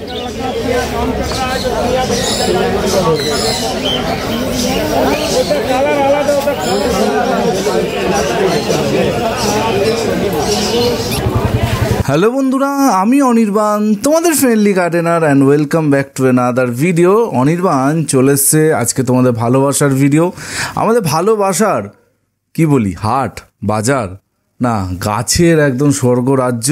Hello বন্ধুরা, আমি অনির্বাণ, তোমাদের friendly gardener, and welcome back to another video. Anirban চলে এসছে আজকে তোমাদের ভালোবাসার ভিডিও। আমাদের ভালোবাসার কি বলি, হাট বাজার না, গাছের একদম স্বর্গরাজ্য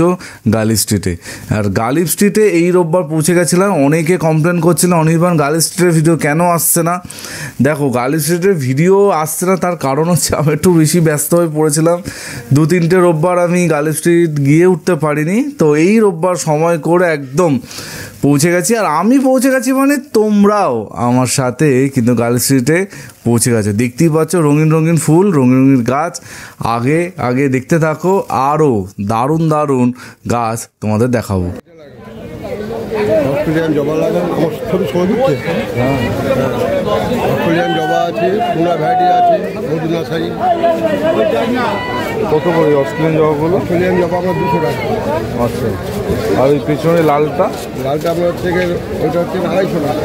গালিব স্ট্রিটে। আর গালিব স্ট্রিটে এই রোববার পৌঁছে গেছিলাম। অনেকে কমপ্লেন করছিল অনির্বাণ গালিব স্ট্রিটের ভিডিও কেন আসছে না। দেখো, গালিব স্ট্রিটের ভিডিও আসছে না তার কারণ হচ্ছে আমি একটু বেশি ব্যস্ত হয়ে পড়েছিলাম। 2-3টে রোববার আমি গালিব স্ট্রিট গিয়ে উঠতে পারিনি, তো এই রোববার সময় করে একদম পৌঁছে গেছি। আর আমি পৌঁছে গেছি মানে তোমরাও আমার সাথে কিন্তু গালিব স্ট্রিটে পৌঁছে গেছো। দেখতেই পাচ্ছ রঙিন রঙিন ফুল, রঙিন রঙিন গাছ। আগে আগে দেখতে থাকো, আরও দারুণ দারুণ গাছ তোমাদের দেখাবো। অস্ট্রেলিয়ান জবা লাগান, আমার ছবি দিচ্ছে। অস্ট্রেলিয়ান জবা আছে, পুনা ভ্যারাইটি আছে, মধু নার্সারি। কত করে অস্ট্রেলিয়ান জবাগুলো? অস্ট্রেলিয়ান জবা আপনার 200 টাকা। আচ্ছা, আর ওই পেছনে লালটা? লালটা আপনার থেকে ওইটা হচ্ছে 250 টাকা।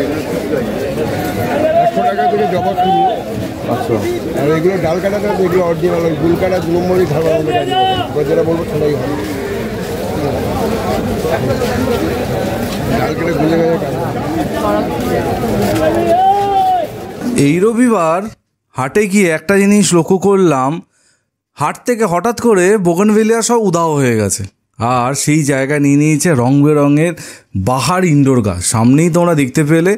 100 টাকা করে জবা শুরু। আচ্ছা, আর এগুলো ডাল কাটাটা, এগুলো অরিজিনাল, ওই গুল কাটা 2 নম্বরই ধারণা হবে। যেটা বলবো সেটাই হবে। ডাল কেটে গুলে গেছে। এই রবিবার হাটে গিয়ে একটা জিনিস লক্ষ্য করলাম, হাট থেকে হঠাৎ করে বোগেনভেলিয়া সব উধাও হয়ে গেছে। আর সেই জায়গা নিয়ে নিয়েছে রং বেরঙের বাহার ইনডোর গাছ। সামনেই তোমরা দেখতে পেলে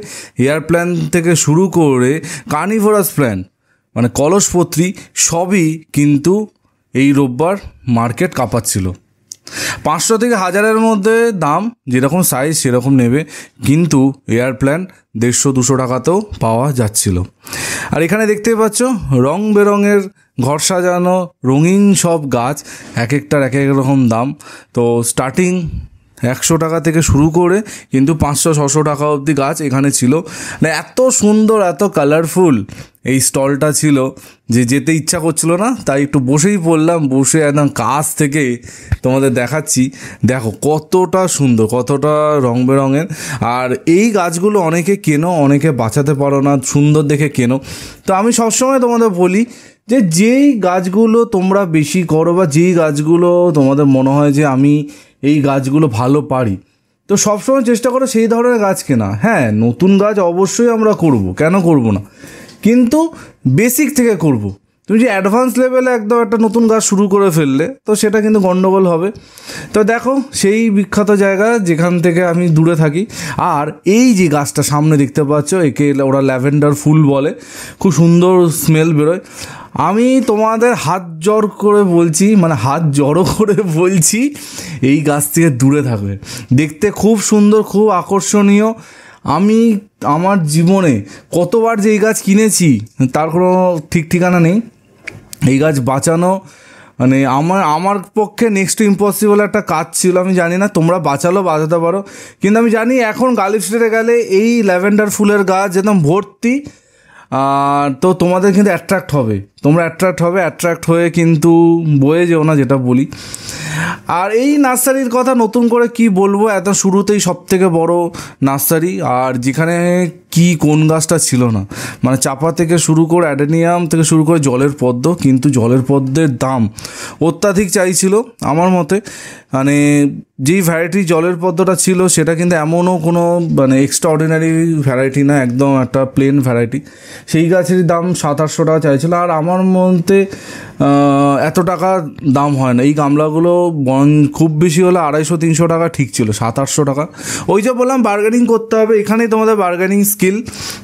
এয়ার প্ল্যান্ট থেকে শুরু করে কার্নিভোরাস প্ল্যান্ট, মানে কলসপত্রী সবই কিন্তু এই রোববার মার্কেট কাঁপাচ্ছিল। 500 থেকে 1000-এর মধ্যে দাম, যেরকম সাইজ সেরকম নেবে, কিন্তু এয়ার প্ল্যান্ট 150-200 টাকাতেও পাওয়া যাচ্ছিল। আর এখানে দেখতে পাচ্ছ রং বেরঙের ঘর সাজানো রঙিন সব গাছ, এক একটার এক এক রকম দাম। তো স্টার্টিং 100 টাকা থেকে শুরু করে কিন্তু 500-600 টাকা অবধি গাছ এখানে ছিল। মানে এত সুন্দর, এত কালারফুল এই স্টলটা ছিল যে যেতে ইচ্ছা করছিল না, তাই একটু বসেই পড়লাম। বসে একদম কাছ থেকে তোমাদের দেখাচ্ছি। দেখো কতটা সুন্দর, কতটা রং বেরঙের। আর এই গাছগুলো অনেকে কেনো, অনেকে বাঁচাতে পারো না, সুন্দর দেখে কেনো। তো আমি সবসময় তোমাদের বলি যে যেই গাছগুলো তোমরা বেশি করো বা যেই গাছগুলো তোমাদের মনে হয় যে আমি এই গাছগুলো ভালো পারি, তো সবসময় চেষ্টা করো সেই ধরনের গাছ কেনা। হ্যাঁ, নতুন গাছ অবশ্যই আমরা করব, কেন করব না, কিন্তু বেসিক থেকে করব। তুমি যে অ্যাডভান্স লেভেলে একদম একটা নতুন গাছ শুরু করে ফেললে তো সেটা কিন্তু গন্ডগোল হবে। তো দেখো সেই বিখ্যাত জায়গা যেখান থেকে আমি দূরে থাকি। আর এই যে গাছটা সামনে দেখতে পাচ্ছ, একে ওরা ল্যাভেন্ডার ফুল বলে, খুব সুন্দর স্মেল বেরোয়। আমি তোমাদের হাত জড়ো করে বলছি এই গাছ থেকে দূরে থাকবে। দেখতে খুব সুন্দর, খুব আকর্ষণীয়। আমি আমার জীবনে কতবার যে এই গাছ কিনেছি তার কোনো ঠিক ঠিকানা নেই। এই গাছ বাঁচানো মানে আমার পক্ষে নেক্সট টু ইম্পসিবল একটা কাজ ছিল। আমি জানি না তোমরা বাঁচাতে পারো, কিন্তু আমি জানি এখন গালিব স্ট্রিটে গেলে এই ল্যাভেন্ডার ফুলের গাছ একদম ভর্তি। তো তোমাদের কিন্তু অ্যাট্রাক্ট হয়ে কিন্তু বয়ে যেও না, যেটা বলি। আর এই নার্সারির কথা নতুন করে কি বলবো, এত শুরুতেই সব থেকে বড় নার্সারি। আর যেখানে কোন গাছটা ছিল না, মানে চাপা থেকে শুরু করে অ্যাডেনিয়াম থেকে শুরু করে জলের পদ্ম, কিন্তু জলের পদ্মের দাম অত্যাধিক চাইছিল আমার মতে। মানে যেই ভ্যারাইটি জলের পদ্মটা ছিল সেটা কিন্তু এমনও কোনো মানে এক্সট্রা অর্ডিনারি ভ্যারাইটি না, একদম একটা প্লেন ভ্যারাইটি। সেই গাছের দাম 700-800 টাকা চাইছিল। আর আমার মতে এত টাকা দাম হয় না। এই গামলাগুলো খুব বেশি হলে 250-300 টাকা ঠিক ছিল, 700-800 টাকা। ওই যে বললাম বার্গেনিং করতে হবে, এখানেই তোমাদের বার্গেনিং স্কিল।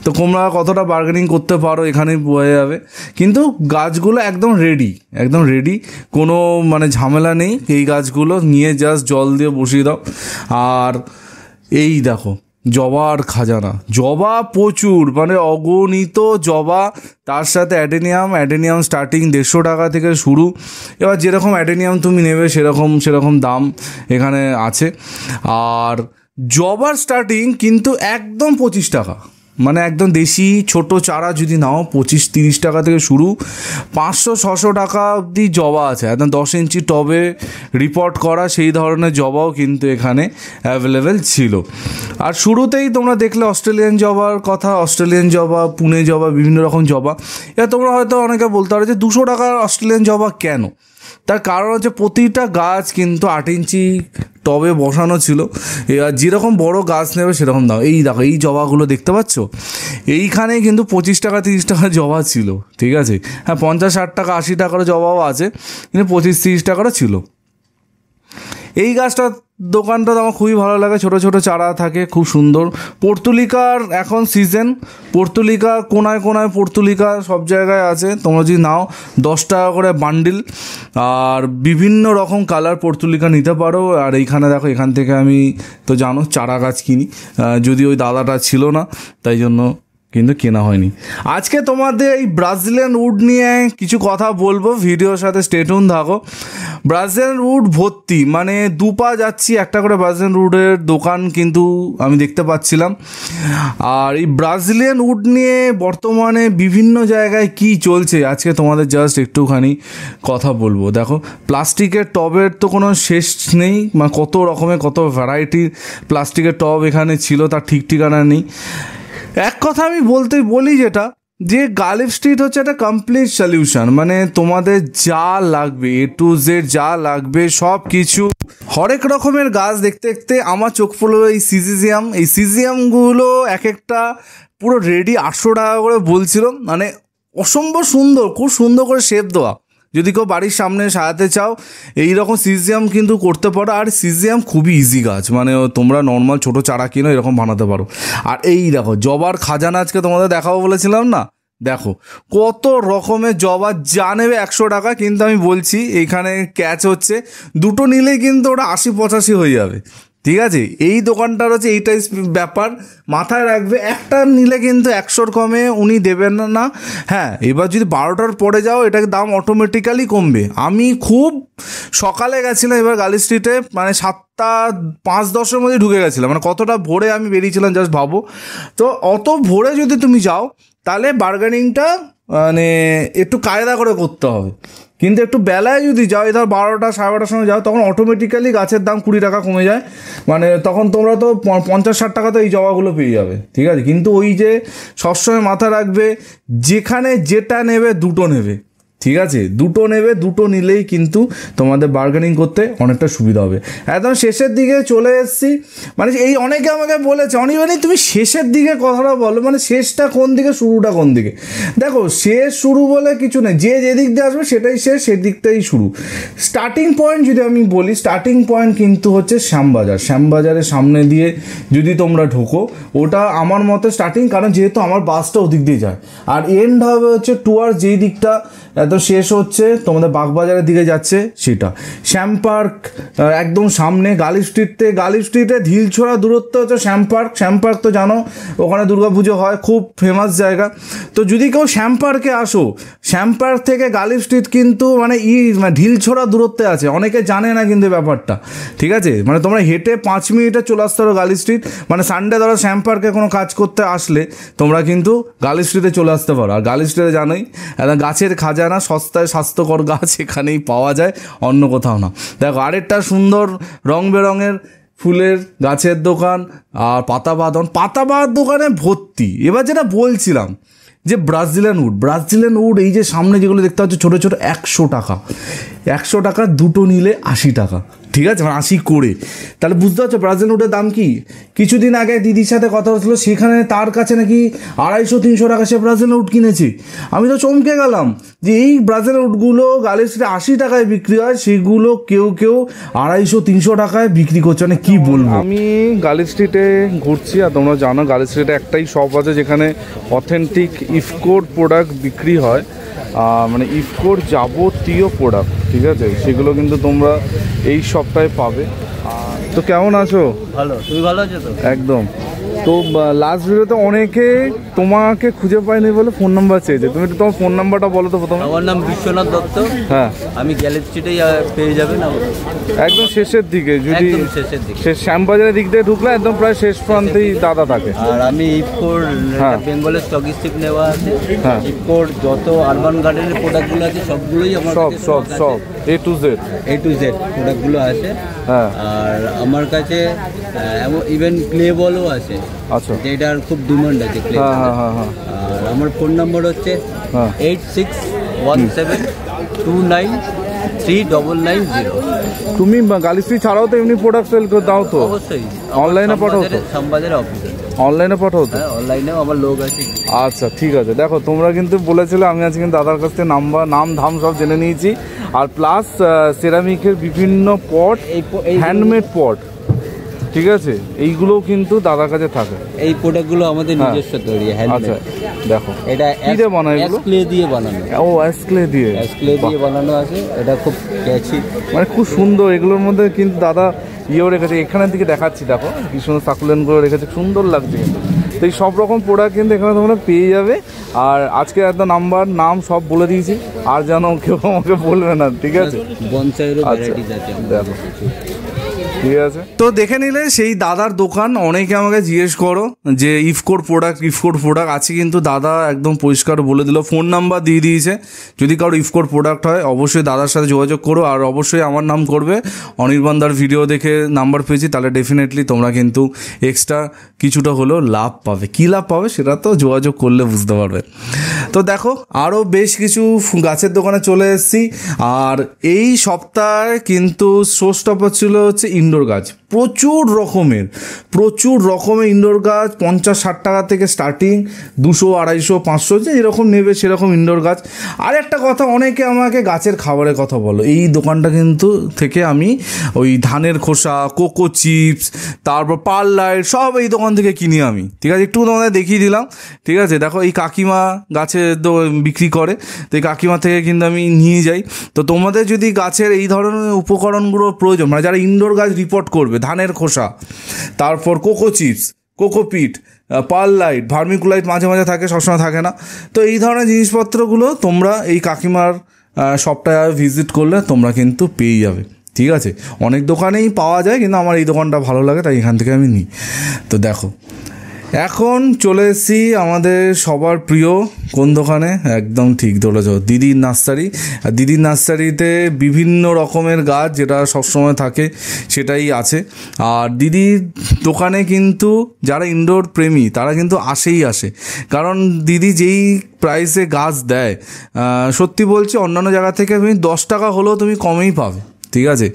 তো তোমরা কতটা বার্গেনিং করতে পারো এখানেই বোঝা যাবে। কিন্তু গাছগুলো একদম রেডি, কোনো মানে ঝামেলা নেই। এই গাছগুলো নিয়ে জাস্ট জল দিয়ে বসিয়ে দাও। আর এই দেখো জবার খাজানা, জবা প্রচুর, মানে অগণিত জবা। তার সাথে অ্যাডেনিয়াম স্টার্টিং 150 টাকা থেকে শুরু। এবার যেরকম অ্যাডেনিয়াম তুমি নেবে সেরকম দাম এখানে আছে। আর জবার স্টার্টিং কিন্তু একদম 25 টাকা, মানে একদম দেশি ছোট চারা যদি নাও 25-30 টাকা থেকে শুরু, 500-600 টাকা অবধি জবা আছে। একদম 10 ইঞ্চি টবে রিপোর্ট করা সেই ধরনের জবাও কিন্তু এখানে অ্যাভেলেবেল ছিল। আর শুরুতেই তোমরা দেখলে অস্ট্রেলিয়ান জবার কথা, অস্ট্রেলিয়ান জবা, পুনে জবা, বিভিন্ন রকম জবা। এবার তোমরা হয়তো অনেকে বলতে পারো যে 200 টাকার অস্ট্রেলিয়ান জবা কেন? তার কারণ হচ্ছে প্রতিটা গাছ কিন্তু 8 ইঞ্চি টবে বসানো ছিল। এবার যেরকম বড় গাছ নেবে সেরকম দাম। এই দেখো এই জবাগুলো দেখতে পাচ্ছ, এইখানে কিন্তু 25 টাকা 30 টাকা জবা ছিল, ঠিক আছে। হ্যাঁ, 50-60 টাকা 80 টাকারও জবাও আছে, কিন্তু 25-30 টাকারও ছিল। এই গাছটা দোকানটা আমার খুবই ভালো লাগে, ছোট ছোট চারা থাকে, খুব সুন্দর। পর্তুলিকার এখন সিজন, পর্তুলিকা কোনায় কোনায় পর্তুলিকা সব জায়গায় আছে। তোমরা যদি নাও 10 টাকা করে বান্ডিল, আর বিভিন্ন রকম কালার পর্তুলিকা নিতে পারো। আর এইখানে দেখো, এখান থেকে আমি তো জানো চারা গাছ কিনি, যদি ওই দাদাটা ছিল না তাই জন্য কিন্তু কেনা হয়নি। আজকে তোমাদের এই ব্রাজিলিয়ান উড নিয়ে কিছু কথা বলবো, ভিডিওর সাথে স্টে টিউন থাকো। ব্রাজিলিয়ান উড ভর্তি, মানে দুপা যাচ্ছি একটা করে ব্রাজিলিয়ান উডের দোকান কিন্তু আমি দেখতে পাচ্ছিলাম। আর এই ব্রাজিলিয়ান উড নিয়ে বর্তমানে বিভিন্ন জায়গায় কি চলছে আজকে তোমাদের জাস্ট একটুখানি কথা বলবো। দেখো, প্লাস্টিকের টবের তো কোনো শেষ নেই, মানে কত রকমের কত ভ্যারাইটির প্লাস্টিকের টব এখানে ছিল, তার ঠিক ঠিকানা নেই। এক কথা আমি বলি যেটা, যে গালিব স্ট্রিট হচ্ছে একটা কমপ্লিট সলিউশন, মানে তোমাদের যা লাগবে A to Z যা লাগবে সব কিছু, হরেক রকমের গাছ দেখতে দেখতে আমার চোখ পড়লো এই সিজিজিয়াম। এই সিজিজিয়ামগুলো এক একটা পুরো রেডি 800 টাকা করে বলছিল, মানে অসম্ভব সুন্দর, খুব সুন্দর করে শেপ দেওয়া। যদি কেউ বাড়ির সামনে সাজাতে চাও এই রকম সিজিয়াম কিন্তু করতে পারো। আর সিজিয়াম খুবই ইজি গাছ, মানে তোমরা নর্মাল ছোটো চারা কিনো এরকম বানাতে পারো। আর এই দেখো জবার খাজানা আজকে তোমাদের দেখাবো বলেছিলাম না, দেখো কত রকমের জবা, যা নেবে 100 টাকা। কিন্তু আমি বলছি এইখানে ক্যাচ হচ্ছে, দুটো নিলেই কিন্তু ওটা 80-85 হয়ে যাবে, ঠিক আছে। এই দোকানটার হচ্ছে এইটাই ব্যাপার, মাথায় রাখবে। একটা নিলে কিন্তু 100-র কমে উনি দেবেন না। হ্যাঁ, এবার যদি 12টার পরে যাও এটার দাম অটোমেটিক্যালি কমবে। আমি খুব সকালে গেছিলাম এবার গালি স্ট্রিটে, মানে 7টা 5-10-এর মধ্যে ঢুকে গেছিলাম, মানে কতটা ভোরে আমি বেরিয়েছিলাম জাস্ট ভাবো। তো অত ভোরে যদি তুমি যাও তাহলে বার্গেনিংটা মানে একটু কায়দা করে করতে হবে। কিন্তু একটু বেলায় যদি যাও, ধর 12টা 12:30 সময় যাও, তখন অটোমেটিক্যালি গাছের দাম 20 টাকা কমে যায়, মানে তখন তোমরা তো 50-60 টাকা তো এই জবাগুলো পেয়ে যাবে, ঠিক আছে। কিন্তু ওই যে সবসময় মাথা রাখবে, যেখানে যেটা নেবে দুটো নেবে, ঠিক আছে। দুটো নেবে, দুটো নিলেই কিন্তু তোমাদের বার্গেনিং করতে অনেকটা সুবিধা হবে। একদম শেষের দিকে চলে এসেছি, মানে এই অনেকে আমাকে বলেছে অনিবানি তুমি শেষের দিকে কথাটা বলো, মানে শেষটা কোন দিকে শুরুটা কোন দিকে। দেখো, শেষ শুরু বলে কিছু নেই, যে যেদিক দিয়ে আসবে সেটাই শেষ, সেদিকটাই শুরু। স্টার্টিং পয়েন্ট যদি আমি বলি, স্টার্টিং পয়েন্ট কিন্তু হচ্ছে শ্যামবাজার। শ্যামবাজারের সামনে দিয়ে যদি তোমরা ঢোকো, ওটা আমার মতে স্টার্টিং, কারণ যেহেতু আমার বাসটা ওদিক দিয়ে যায়। আর এন্ড হবে হচ্ছে টুয়ার্স যেই দিকটা এত শেষ হচ্ছে তোমাদের বাগবাজারের দিকে যাচ্ছে সেটা। শ্যাম পার্ক একদম সামনে গালি স্ট্রিটে ঢিলছোড়া দূরত্ব হচ্ছে শ্যাম পার্ক। শ্যাম পার্ক তো জানো ওখানে দুর্গাপুজো হয়, খুব ফেমাস জায়গা। তো যদি কেউ শ্যাম পার্কে আসো, শ্যাম পার্ক থেকে গালি স্ট্রিট কিন্তু মানে ঢিলছোড়া দূরত্বে আছে, অনেকে জানে না কিন্তু ব্যাপারটা, ঠিক আছে। মানে তোমরা হেঁটে 5 মিনিটে চলে আসতে পারো গালি স্ট্রিট। মানে সানডে ধরো শ্যাম পার্কে কোনো কাজ করতে আসলে তোমরা কিন্তু গালি স্ট্রিটে চলে আসতে পারো। আর গালি স্ট্রিটে জানোই গাছের খাজানা, সস্তায় স্বাস্থ্যকর গাছ এখানেই পাওয়া যায়, অন্য কোথাও না। দেখো আরেকটা সুন্দর রং বেরঙের ফুলের গাছের দোকান, আর পাতাবাহার দোকানে ভর্তি। এবার যেটা বলছিলাম যে ব্রাজিলিয়ান উড এই যে সামনে যেগুলো দেখতে পাচ্ছ ছোটো ছোটো, 100 টাকা দুটো নিলে 80 টাকা, ঠিক আছে, মানে 80 করে। তাহলে বুঝতে পারছো ব্রাজিলিয়ান উডের দাম কি। কিছুদিন আগে দিদির সাথে কথা হচ্ছিলো, সেখানে তার কাছে নাকি 250-300 টাকা সে ব্রাজিলিয়ান উড কিনেছে। আমি তো চমকে গেলাম যে এই ব্রাজিলিয়ান উডগুলো গালি স্ট্রিটে 80 টাকায় বিক্রি হয়, সেগুলো কেউ 250-300 টাকায় বিক্রি করছে, মানে কি বলবো। আমি গালি স্ট্রিটে ঘুরছি, আর তোমরা জানো গালি স্ট্রিটে একটাই শপ আছে যেখানে অথেন্টিক ইফকোর প্রোডাক্ট বিক্রি হয়, মানে ইফকোর যাবতীয় প্রোডাক্ট, ঠিক আছে, সেগুলো কিন্তু তোমরা এই সপ্তাহে পাবে। তো কেমন আছো? ভালো, তুমি ভালো আছো তো? একদম। তো লাস্ট ভিডিওতে অনেকে তোমাকে খুঁজে পায়নি বলে ফোন নাম্বার চেয়েছে, তুমি একটু তোমার ফোন নাম্বারটা বলো তো প্রথমে। আমার নাম বিশ্বনাথ দত্ত। হ্যাঁ, আমি গ্যালেরি স্ট্রিটেই পেয়ে যাবেন। একদম শেষের দিকে, যদি একদম শেষের দিকে, শেষ শ্যামবাজারের দিক থেকে ঢুকলে একদম প্রায় শেষ প্রান্তেই দাদা থাকে। আর আমি ইফকোর বেঙ্গলের স্টক স্টিক নেওয়া আছে। হ্যাঁ, ইফকোর যত আরবান গার্ডেনের প্রোডাক্টগুলো আছে সবগুলোই আমার সব A to Z প্রোডাক্টগুলো আছে। হ্যাঁ, আর আমার কাছে ইভেন ক্লে বলও আছে। আচ্ছা, যেটার খুব ডিমান্ড আছে ক্লে। হ্যাঁ হ্যাঁ হ্যাঁ হ্যাঁ। আর আমার ফোন নাম্বার হচ্ছে 8617293990। তুমি গালিস্ট্রি ছাড়াও তো এমনি প্রোডাক্ট সেল করে দাও তো? অবশ্যই। অনলাইনে পাঠাও তো? শ্যামবাজারে অফিস আছে। অনলাইনে পাঠাও তো? হ্যাঁ, অনলাইনেও আমার লোক আছে। আচ্ছা ঠিক আছে। দেখো তোমরা কিন্তু বলেছিলে, আমি আজকে কিন্তু দাদার কাছ থেকে নাম ধাম সব জেনে নিয়েছি। আর প্লাস সেরামিকের বিভিন্ন পট, হ্যান্ডমেড পট, ঠিক আছে, এইগুলোও কিন্তু দাদার কাছে থাকে। এই প্রোডাক্টগুলো আমাদের নিজস্ব তৈরি। আচ্ছা দেখো, এটা কি দিয়ে বানায় এগুলো? ক্লে দিয়ে বানানো। ও ক্লে দিয়ে বানানো আছে। এটা খুব ক্যাচি, মানে খুব সুন্দর। এগুলোর মধ্যে কিন্তু দাদা ইয়েও রেখেছে, এখানের দিকে দেখাচ্ছি, দেখো কি সুন্দর সাকুলেন্টগুলো রেখেছে, সুন্দর লাগছে কিন্তু। তো এই সব রকম প্রোডাক্ট কিন্তু এখানে তোমরা পেয়ে যাবে। আর আজকে একদম নাম সব বলে দিয়েছি, আর যেন কেউ আমাকে বলবে না, ঠিক আছে? বনসাইয়েরও ভ্যারাইটিস আছে দেখো, ঠিক আছে। তো দেখে নিলে সেই দাদার দোকান। অনেকে আমাকে জিজ্ঞেস করো যে ইফকোর প্রোডাক্ট আছে, কিন্তু দাদা একদম পরিষ্কার বলে দিল, ফোন নাম্বার দিয়ে দিয়েছে। যদি কারো ইফকোর প্রোডাক্ট হয় অবশ্যই দাদার সাথে যোগাযোগ করো। আর অবশ্যই আমার নাম করবে, অনির্বাণদার ভিডিও দেখে নাম্বার পেয়েছি, তাহলে ডেফিনেটলি তোমরা কিন্তু এক্সট্রা কিছুটা হলেও লাভ পাবে। কী লাভ পাবে সেটা তো যোগাযোগ করলে বুঝতে পারবে। তো দেখো, আরও বেশ কিছু গাছের দোকানে চলে এসেছি। আর এই সপ্তাহে কিন্তু শো স্টপার ছিল হচ্ছে ইনডোর গাছ। প্রচুর রকমের ইনডোর গাছ, 50-60 টাকা থেকে স্টার্টিং, 200, 250, 500 যে এরকম নেবে সেরকম ইনডোর গাছ। আর একটা কথা, অনেকে আমাকে গাছের খাবারের কথা বলো। এই দোকানটা কিন্তু থেকে আমি ওই ধানের খোসা, কোকো চিপস, তারপর পার্লাইট সব এই দোকান থেকে কিনি আমি, ঠিক আছে? একটু তোমাদের দেখিয়ে দিলাম, ঠিক আছে? দেখো, এই কাকিমা গাছে বিক্রি করে, তো এই কাকিমা থেকে কিন্তু আমি নিয়ে যাই। তো তোমাদের যদি গাছের এই ধরনের উপকরণগুলোর প্রয়োজন, মানে যারা ইনডোর গাছ রিপোর্ট করবে, ধানের খোসা, তারপর cocoa chips, cocopeat, perlite, vermiculite মাঝে মাঝে থাকে, সবসময় থাকে না। তো এই ধরনের জিনিসপত্রগুলো তোমরা এই কাকিমার শপটায় ভিজিট করলে তোমরা কিন্তু পেয়ে যাবে, ঠিক আছে? অনেক দোকানেই পাওয়া যায়, কিন্তু আমার এই দোকানটা ভালো লাগে, তাই এখান থেকে আমি নিই। তো দেখো, এখন চলে এসেছি আমাদের সবার প্রিয় কোন দোকানে, একদম ঠিক ধরেছ, দিদির নার্সারি। আর দিদির নার্সারিতে বিভিন্ন রকমের গাছ যেটা সবসময় থাকে সেটাই আছে। আর দিদির দোকানে কিন্তু যারা ইনডোর প্রেমী তারা কিন্তু আসে, কারণ দিদি যেই প্রাইসে গাছ দেয়, সত্যি বলছি, অন্যান্য জায়গা থেকে তুমি 10 টাকা হলেও তুমি কমেই পাবে, ঠিক আছে?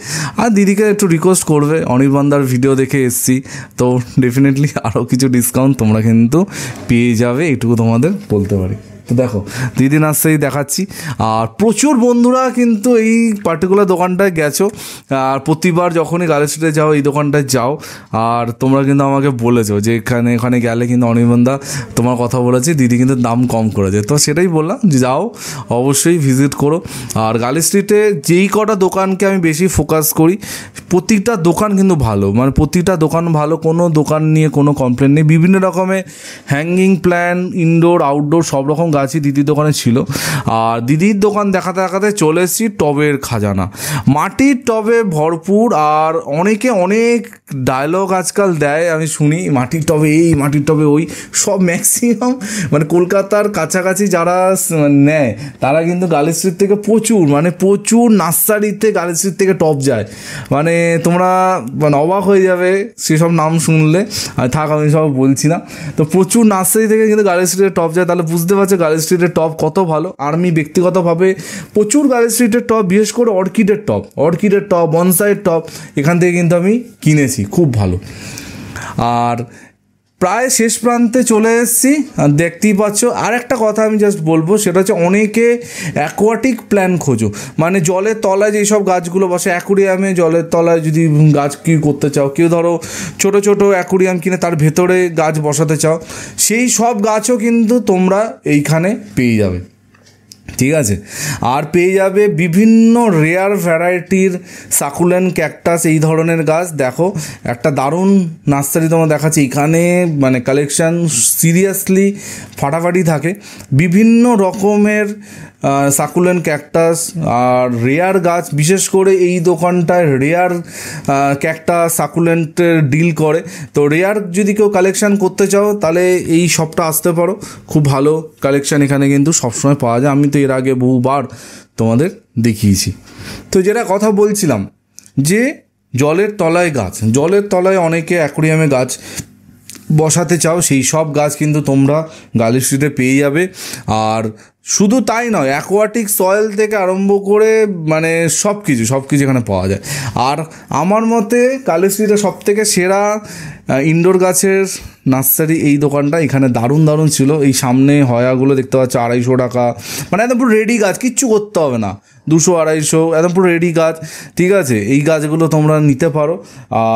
আর দিদিকে একটু রিকোয়েস্ট করবে, অনির্বাণদার ভিডিও দেখে এসছি, তো ডেফিনেটলি আরও কিছু ডিসকাউন্ট তোমরা কিন্তু পেয়ে যাবে, এটুকু তোমাদের বলতে পারি। তো দেখো, দিদি নার্সারি দেখাচ্ছি। আর প্রচুর বন্ধুরা কিন্তু এই পার্টিকুলার দোকানটায় গেছো, আর প্রতিবার যখনই গার্লস স্ট্রিটে যাও এই দোকানটায় যাও, আর তোমরা কিন্তু আমাকে বলেছো যে এখানে গেলে কিন্তু অনির্বাণদা তোমার কথা বলেছি, দিদি কিন্তু দাম কম করেছে। তো সেটাই বললাম যে যাও, অবশ্যই ভিজিট করো। আর গার্লস স্ট্রিটে যেই কটা দোকানকে আমি বেশি ফোকাস করি, প্রতিটা দোকান কিন্তু ভালো, মানে প্রতিটা দোকান ভালো, কোনো দোকান নিয়ে কোনো কমপ্লেন নেই। বিভিন্ন রকমের হ্যাঙ্গিং প্ল্যান, ইনডোর আউটডোর সব রকম গাছই দিদির দোকানে ছিল। আর দিদির দোকান দেখাতে চলে এসেছি টবের খাজানা, মাটির টবে ভরপুর। আর অনেকে অনেক ডায়লগ আজকাল দেয়, আমি শুনি, মাটির টবে এই, মাটির টবে ওই, সব ম্যাক্সিমাম মানে কলকাতার কাছাকাছি যারা নেয় তারা কিন্তু গার্লস স্ট্রিট থেকে প্রচুর নার্সারিতে গার্লস স্ট্রিট থেকে টব যায়, মানে তোমরা অবাক হয়ে যাবে সেসব নাম শুনলে। আর থাক, আমি সব বলছি না। তো প্রচুর নার্সারি থেকে কিন্তু গার্লস স্ট্রিটের টপ যায়, তাহলে বুঝতে পারছো গার্লস স্ট্রিটের টপ কত ভালো। আর আমি ব্যক্তিগতভাবে প্রচুর গার্লস স্ট্রিটের টপ, বিশেষ করে অর্কিডের টপ, বনসাইয়ের টপ এখান থেকে কিন্তু আমি কিনেছি, খুব ভালো। আর প্রায় শেষ প্রান্তে চলে এসেছি, আর দেখতেই পাচ্ছ। আর একটা কথা আমি জাস্ট বলবো, সেটা হচ্ছে অনেকে অ্যাকোয়াটিক প্ল্যান খোঁজো, মানে জলের তলায় যেসব গাছগুলো বসে, অ্যাকুরিয়ামে জলের তলায় যদি গাছ কি করতে চাও, কেউ ধরো ছোট অ্যাকুরিয়াম কিনে তার ভেতরে গাছ বসাতে চাও, সেই সব গাছও কিন্তু তোমরা এইখানে পেয়ে যাবে, ঠিক আছে। আর পেয়ে যাবে বিভিন্ন রেয়ার ভ্যারাইটির সাকুলেন্ট ক্যাকটাস, এই ধরনের গাছ। দেখো একটা দারুণ নার্সারি তোমার দেখাচ্ছি এখানে, মানে কালেকশান সিরিয়াসলি ফাটাফাটি থাকে। বিভিন্ন রকমের সাকুলেন্ট ক্যাকটাস আর রেয়ার গাছ, বিশেষ করে এই দোকানটায় রেয়ার ক্যাকটাস সাকুলেন্টের ডিল করে। তো রেয়ার যদি কেউ কালেকশান করতে চাও তাহলে এই শপটা আসতে পারো, খুব ভালো কালেকশান এখানে কিন্তু সবসময় পাওয়া যায়। আমি তো এর আগে বহুবার তোমাদের দেখিয়েছি। তো যেটা কথা বলছিলাম যে জলের তলায় গাছ, জলের তলায় অনেকে অ্যাকোরিয়ামে গাছ বসাতে চাও, সেই সব গাছ কিন্তু তোমরা গার্লি স্ট্রিটে পেয়ে যাবে। আর শুধু তাই নয়, অ্যাকোয়াটিক সয়েল থেকে আরম্ভ করে মানে সব কিছু এখানে পাওয়া যায়। আর আমার মতে গার্লি স্ট্রিটে সব থেকে সেরা ইনডোর গাছের নার্সারি এই দোকানটা। এখানে দারুণ দারুণ ছিল। এই সামনে হয়াগুলো দেখতে পাচ্ছ 250 টাকা, মানে একদম পুরো রেডি গাছ, কিচ্ছু করতে হবে না, 200-250 একদম পুরো রেডি গাছ। ঠিক আছে, এই গাছগুলো তোমরা নিতে পারো।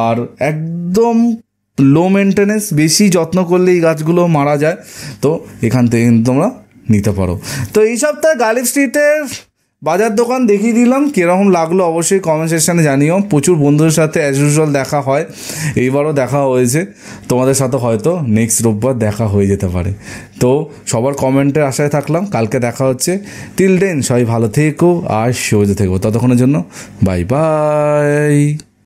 আর একদম লো মেনটেনেন্স, বেশি যত্ন করলে এই গাছগুলো মারা যায়। তো এখান থেকে কিন্তু তোমরা নিতে পারো। তো এই সপ্তাহে গার্লি স্ট্রিটের বাজার দোকান দেখিয়ে দিলাম, কীরকম লাগলো অবশ্যই কমেন্ট সেকশানে জানিও। প্রচুর বন্ধুদের সাথে অ্যাজ ইউজুয়াল দেখা হয়, এইবারও দেখা হয়েছে, তোমাদের সাথে হয়তো নেক্সট রোববার দেখা হয়ে যেতে পারে। তো সবার কমেন্টের আশায় থাকলাম, কালকে দেখা হচ্ছে। টিল দেন সবাই ভালো থেকো আর সুস্থ থেকো, ততক্ষণের জন্য বাই বাই।